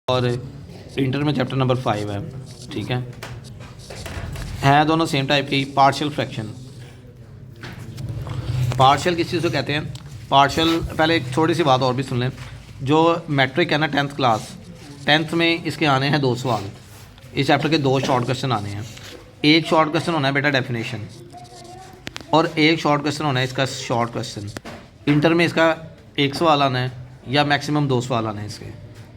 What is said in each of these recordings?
और इंटर में chapter number 5 है। ठीक है दोनों सेम टाइप की। पार्शियल फ्रैक्शन, पार्शियल किस चीज़ को कहते हैं? पार्शियल, पहले एक छोटी सी बात और भी सुन लें। जो मैट्रिक है ना 10th क्लास, 10th में इसके आने हैं 2 सवाल। इस चैप्टर के 2 शॉर्ट क्वेश्चन आने हैं। एक शॉर्ट क्वेश्चन होना है बेटा डेफिनेशन, और एक शॉर्ट क्वेश्चन होना है इसका शॉर्ट क्वेश्चन। इंटर में इसका 1 सवाल आना है या मैक्सिमम 2 सवाल आने हैं इसके।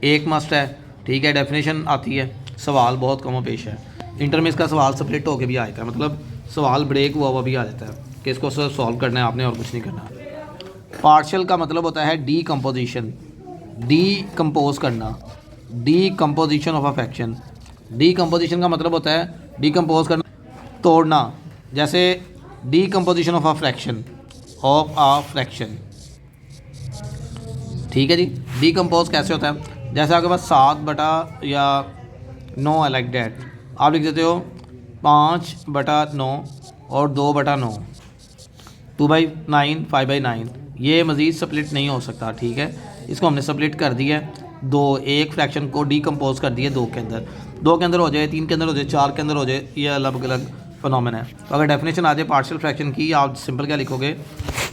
एक मस्ट है, ठीक है। डेफिनेशन आती है, सवाल बहुत कम पेश है। इंटर में इसका सवाल स्प्लिट होकर भी आता है, मतलब सवाल ब्रेक हुआ भी आ जाता है कि इसको सॉल्व करना है आपने और कुछ नहीं करना। पार्शियल का मतलब होता है डीकम्पोजिशन, डीकम्पोज करना, decomposition of a fraction. Decomposition का मतलब होता है डीकम्पोज करना, तोड़ना। जैसे decomposition of a fraction, of a fraction, ठीक है जी। डीकम्पोज कैसे होता है? जैसे आपके पास 7/9 है, लाइक डैट। आप लिख देते हो 5/9 और 2/9, 2/9, 5/9। ये मज़ीद स्प्लिट नहीं हो सकता, ठीक है। इसको हमने स्प्लिट कर दिया है दो, एक फ्रैक्शन को डीकम्पोज कर दिया 2 के अंदर। 2 के अंदर हो जाए, 3 के अंदर हो जाए, 4 के अंदर हो जाए, ये अलग अलग फिनोमेना है। तो अगर डेफिनेशन आ जाए पार्शियल फ्रैक्शन की, आप सिंपल क्या लिखोगे?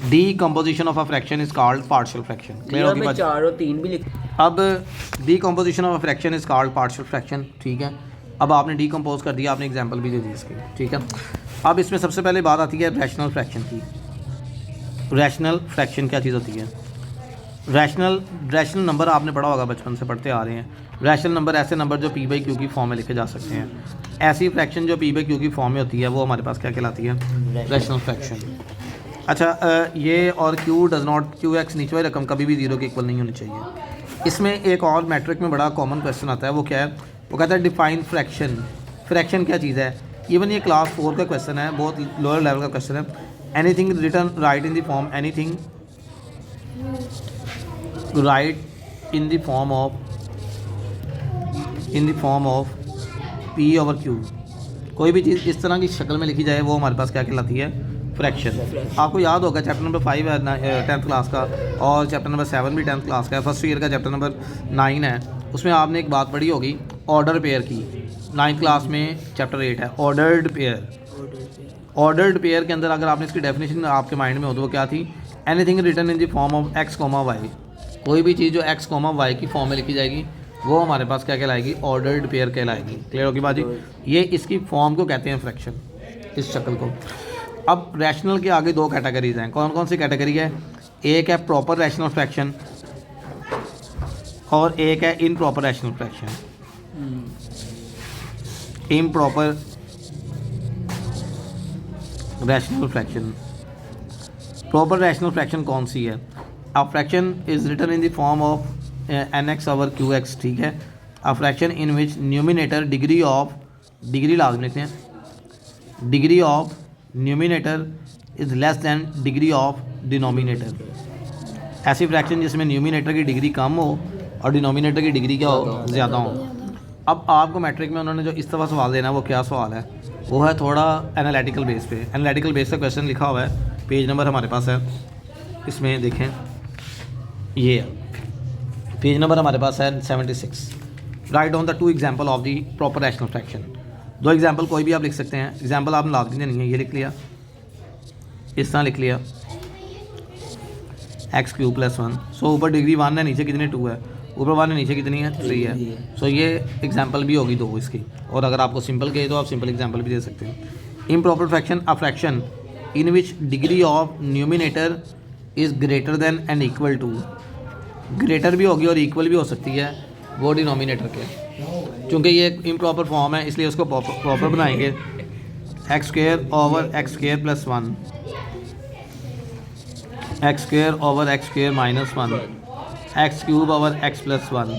Decomposition of a fraction is called partial fraction. Clear होगी बात? 4 और 3 भी लिख। अब decomposition of a fraction is called partial fraction, ठीक है। अब आपने डीकम्पोज कर दिया, आपने एग्जांपल भी दे दी इसकी, ठीक है। अब इसमें सबसे पहले बात आती है रैशनल फ्रैक्शन की। रैशनल फ्रैक्शन क्या चीज़ होती है? रैशनल नंबर आपने पढ़ा होगा, बचपन से पढ़ते आ रहे हैं। रैशनल नंबर ऐसे नंबर जो p/q की फॉर्म में लिखे जा सकते हैं। ऐसी फ्रैक्शन जो p/q की फॉर्म में होती है वो हमारे पास क्या कहलाती है? Rational fraction. अच्छा, ये और qx नीचे वाली रकम कभी भी 0 के इक्वल नहीं होनी चाहिए। इसमें एक और मैट्रिक में बड़ा कॉमन क्वेश्चन आता है, वो क्या है? वो कहता है डिफाइन फ्रैक्शन। फ्रैक्शन क्या चीज़ है? इवन ये क्लास 4 का क्वेश्चन है, बहुत लोअर लेवल का क्वेश्चन है। Anything written right in the form, anything right in the form of p/q। कोई भी चीज़ इस तरह की शक्ल में लिखी जाए वो हमारे पास क्या कहलाती है? फ्रैक्शन। आपको याद होगा चैप्टर नंबर 5 है 10th क्लास का, और चैप्टर नंबर 7 भी 10th क्लास का है। फर्स्ट ईयर का चैप्टर नंबर 9 है, उसमें आपने एक बात पढ़ी होगी ऑर्डर पेयर की। 9th क्लास में चैप्टर 8 है ऑर्डर्ड पेयर। ऑर्डर्ड पेयर के अंदर अगर आपने इसकी डेफिनेशन आपके माइंड में हो तो वो क्या थी? Anything written in the form of x, y। कोई भी चीज़ जो x, y की फॉर्म में लिखी जाएगी वो हमारे पास क्या कहलाएगी? ऑर्डर्ड पेयर कहलाएगी। क्लियर होगी बात जी? ये इसकी फॉर्म को कहते हैं फ्रैक्शन, इस शक्ल को। अब रैशनल के आगे 2 कैटेगरीज हैं। कौन कौन सी कैटेगरी है? एक है प्रॉपर रैशनल फ्रैक्शन और एक है improper rational fraction. Improper rational fraction. Proper rational fraction कौन सी है? A fraction is written in the form of nx/qx, ठीक है। A fraction in which numerator degree लाजम लिखते हैं, degree of numerator is less than degree of denominator. ऐसी fraction जिसमें न्यूमिनेटर की डिग्री कम हो और डिनोमिनेटर की डिग्री क्या हो? ज़्यादा हो। अब आपको मैट्रिक में उन्होंने जो इस तरह सवाल देना है वो क्या सवाल है? वो है थोड़ा एनालिटिकल बेस पे। एनालिटिकल बेस का क्वेश्चन लिखा हुआ है, पेज नंबर हमारे पास है, इसमें देखें, ये पेज नंबर हमारे पास है 76। Right on the 2 example of the proper rational fraction. 2 example कोई भी आप लिख सकते हैं। एग्जाम्पल आपने लाजमी नहीं है, ये लिख लिया, इस तरह लिख लिया x³ + 1। सो ऊपर डिग्री 1 है, नीचे कितनी 2 है, ऊपर 1 है, नीचे कितनी है 3 है। सो ये एग्जाम्पल भी होगी 2 इसकी। और अगर आपको सिंपल कहे तो आप सिंपल एग्जाम्पल भी दे सकते हैं। Improper fraction, a fraction in which degree of numerator is greater than and equal to. Greater भी होगी और इक्वल भी हो सकती है वो डिनोमिनेटर के। चूँकि ये एक इम्प्रॉपर फॉर्म है इसलिए उसको प्रॉपर बनाएंगे। x² / x² + 1, x² / x² - 1, x³ / x + 1।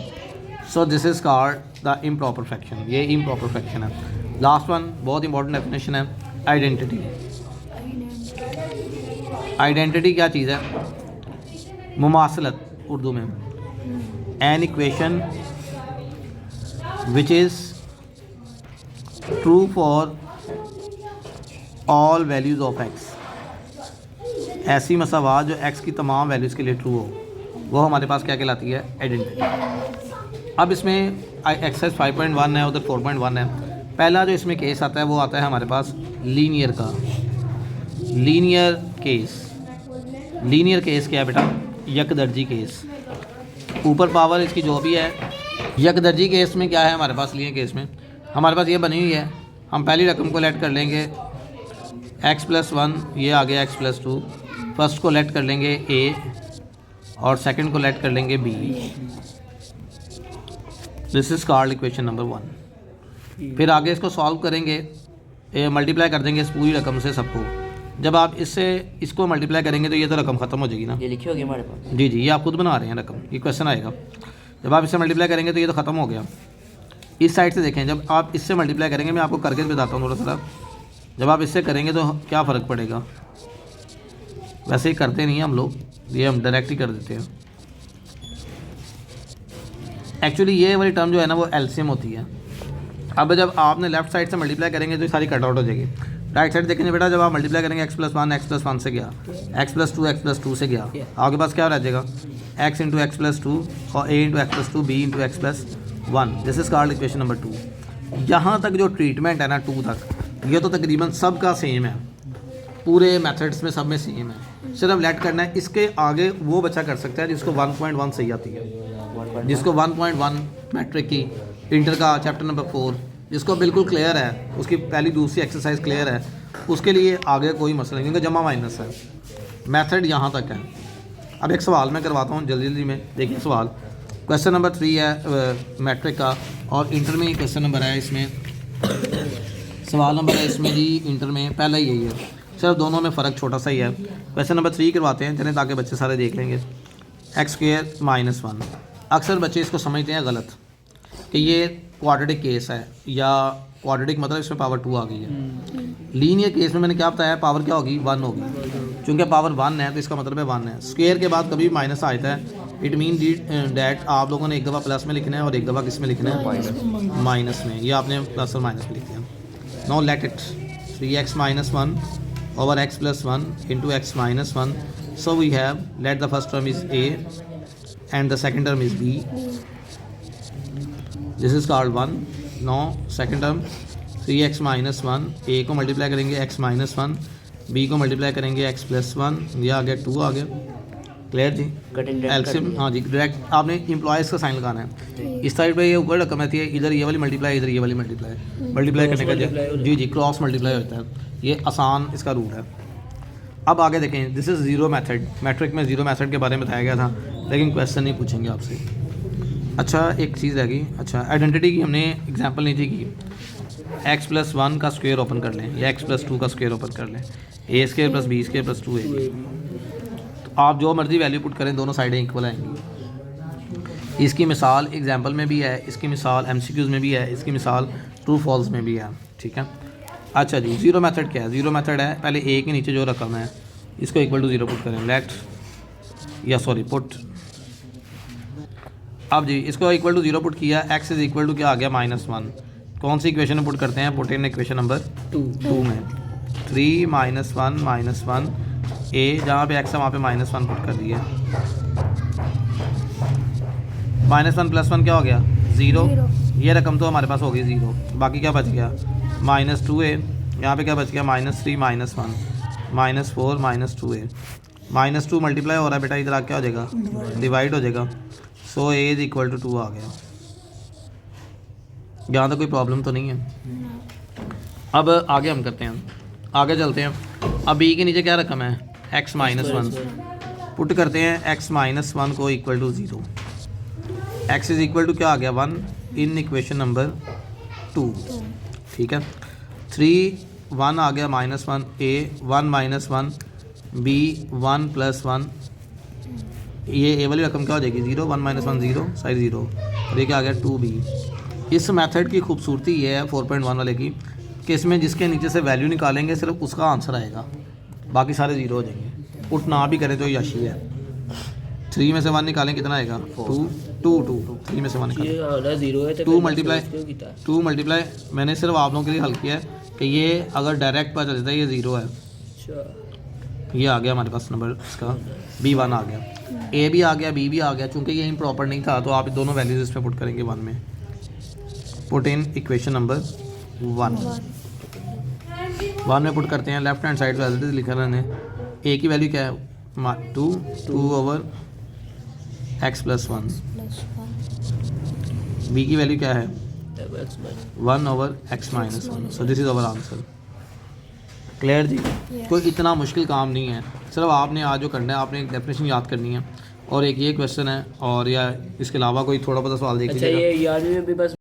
So this is called the improper fraction. ये इम्प्रॉपर फ्रैक्शन है। लास्ट वन बहुत इंपॉर्टेंट डेफिनेशन है, आइडेंटिटी। आइडेंटिटी क्या चीज़ है? मुमासलत उर्दू में। An equation which is true for all values of x। ऐसी मसावात जो x की तमाम वैल्यूज़ के लिए ट्रू हो, वो हमारे पास क्या कहलाती है? आइडेंटिटी। अब इसमें एक्सरसाइज 5.1 है, उधर 4.1 है। पहला जो इसमें केस आता है वो आता है हमारे पास लीनियर का। लीनियर केस क्या है बेटा? यकदर्जी केस। ऊपर पावर इसकी जो भी है, यकदर्जी केस में क्या है हमारे पास? लीनियर केस में हमारे पास ये बनी हुई है। हम पहली रकम को लेट कर लेंगे x+1, ये आ गया x+2। फर्स्ट को लेट कर लेंगे a और सेकंड को लेट कर लेंगे b। This is called equation number 1। फिर आगे इसको सॉल्व करेंगे, मल्टीप्लाई कर देंगे इस पूरी रकम से सबको। जब आप इसको मल्टीप्लाई करेंगे तो ये तो रकम ख़त्म हो जाएगी ना। ये लिखी होगी हमारे पास। जी ये आप खुद बना रहे हैं रकम, ये क्वेश्चन आएगा। जब आप इससे मल्टीप्लाई करेंगे तो ये तो ख़त्म हो गया। इस साइड से देखें, जब आप इससे मल्टीप्लाई करेंगे, मैं आपको करके बताता हूँ थोड़ा सा। जब आप इससे करेंगे तो क्या फ़र्क पड़ेगा? वैसे ही करते नहीं हैं हम लोग, ये हम डायरेक्ट ही कर देते हैं। एक्चुअली ये वाली टर्म जो है ना वो एलसीएम होती है। अब जब आपने लेफ्ट साइड से मल्टीप्लाई करेंगे तो ये सारी कट आउट हो जाएगी। राइट साइड देखेंगे बेटा, जब आप मल्टीप्लाई करेंगे x+1 से गया, x+2 से गया, आपके पास क्या रह जाएगा? x इंटू x+2 और a into x+2 b into x+1। This is called equation number 2। यहाँ तक जो ट्रीटमेंट है ना 2 तक, ये तो तकरीबन सबका सेम है, पूरे मेथड्स में सब में सेम है। सिर्फ लेट करना है। इसके आगे वो बच्चा कर सकता है जिसको 1.1 सही आती है, जिसको 1.1 मैट्रिक की इंटर का चैप्टर नंबर 4 जिसको बिल्कुल क्लियर है, उसकी पहली दूसरी एक्सरसाइज क्लियर है, उसके लिए आगे कोई मसला नहीं, क्योंकि जमा माइनस है। मेथड यहाँ तक है। अब एक सवाल मैं करवाता हूँ जल्दी जल्दी में। देखिए सवाल, क्वेश्चन नंबर 3 है मैट्रिक का, और इंटर में क्वेश्चन नंबर है इसमें, सवाल नंबर है इसमें जी इंटर में पहला ही यही है, सिर्फ दोनों में फ़र्क छोटा सा ही है। क्वेश्चन नंबर 3 करवाते हैं चलें, ताकि बच्चे सारे देख लेंगे। x²-1। अक्सर बच्चे इसको समझते हैं गलत कि ये क्वाड्रेटिक केस है, या क्वाड्रेटिक मतलब इसमें पावर 2 आ गई है। लीनियर केस में मैंने क्या बताया, पावर क्या होगी? 1 होगी। चूँकि पावर 1 है तो इसका मतलब है 1 है। स्क्वायर के बाद कभी माइनस आता है, इट मीन डैट आप लोगों ने एक दफ़ा प्लस में लिखना है और एक दफ़ा किस में लिखना है? माइनस में। ये आपने प्लस और माइनस में लिख दिया। Now let it 3x-1 over x+1 into x-1. So we have, let the first term is a and the second term is b. This is called 1. Now second term 3x-1, a को multiply करेंगे x-1, b को multiply करेंगे x+1, ये आ गया 2 आ गया। Clear जी? LCM, हाँ जी, direct आपने employees का साइन लगाना है। इस साइड पे ये ऊपर रकम आती है, इधर ये वाली मल्टीप्लाई, इधर ये वाली मल्टीप्लाई करने का जी क्रॉस मल्टीप्लाई होता है। ये आसान इसका रूल है। अब आगे देखें, this is zero method. Matrix में ज़ीरो मेथड के बारे में बताया गया था, लेकिन क्वेश्चन नहीं पूछेंगे आपसे। अच्छा एक चीज़ रह गई, अच्छा आइडेंटिटी की हमने एग्जांपल नहीं थी कि x+1 का स्क्वायर ओपन कर लें या x+2 का स्क्वायर ओपन कर लें, a² + b² + 2ab। तो आप जो मर्ज़ी वैल्यू पुट करें, दोनों साइडें इक्वल आएंगी। इसकी मिसाल एग्जाम्पल में भी है, इसकी मिसाल MCQs में भी है, इसकी मिसाल ट्रू फॉल्स में भी है। ठीक है। अच्छा जी, ज़ीरो मेथड क्या है? ज़ीरो मेथड है, पहले a के नीचे जो रकम है इसको इक्वल टू 0 पुट करें, पुट। अब जी इसको इक्वल टू 0 पुट किया, x इज़ इक्वल टू क्या आ गया? -1। कौन सी इक्वेशन में पुट करते हैं? पुट इन इक्वेशन नंबर 2 में 3 - 1 -1 a, जहाँ पे x है वहाँ पे -1 पुट कर दिया। -1 + 1 क्या हो गया? 0। ये रकम तो हमारे पास हो गई 0, बाकी क्या बच गया? -2a, यहाँ पे क्या बच गया? -3 -1 -4 -2a। -2 मल्टीप्लाई हो रहा है बेटा, इधर आ क्या हो जाएगा? डिवाइड हो जाएगा। सो a इज़ इक्वल टू 2 आ गया। यहाँ तक कोई प्रॉब्लम तो नहीं है। अब आगे हम करते हैं, आगे चलते हैं। अब b के नीचे क्या रकम है? x-1 पुट करते हैं, x-1 को equal to 0। x is equal to क्या आ गया? 1 इन इक्वेशन नंबर 2। ठीक है। 3 1 आ गया, -1 a 1 -1 b 1 + 1, ये a वाली रकम क्या हो जाएगी? 0 1 - 1 0 साइड 0, और ये क्या आ गया? 2b। इस मेथड की खूबसूरती ये है 4.1 वाले की कि इसमें जिसके नीचे से वैल्यू निकालेंगे सिर्फ उसका आंसर आएगा, बाकी सारे 0 हो जाएंगे। पुट ना भी करें तो यशी है। 3 में से 1 निकालें कितना आएगा? 2 3 में से 1 निकालें 2 मल्टीप्लाई मैंने सिर्फ आप लोगों के लिए हल किया है कि ये अगर डायरेक्ट पता चलता है ये 0 है। ये आ गया हमारे पास नंबर, इसका b1 आ गया, a भी आ गया, b भी आ गया। चूँकि ये इम्प्रॉपर नहीं था तो आप दोनों वैल्यूज़ इसमें पुट करेंगे 1 में। पुट इन इक्वेशन नंबर 1 में पुट करते हैं। लेफ्ट हैंड साइड पे लिखा मैंने ए की वैल्यू क्या है 2 ओवर x प्लस 1, बी की वैल्यू क्या है 1 over x minus 1। So this is our answer. Clear ji? कोई इतना मुश्किल काम नहीं है, सिर्फ आपने आज जो करना है आपने एक डेफिनेशन याद करनी है और एक ये क्वेश्चन है, और या इसके अलावा कोई थोड़ा बहुत सवाल देख लीजिएगा। अच्छा, ये 11वीं में भी बस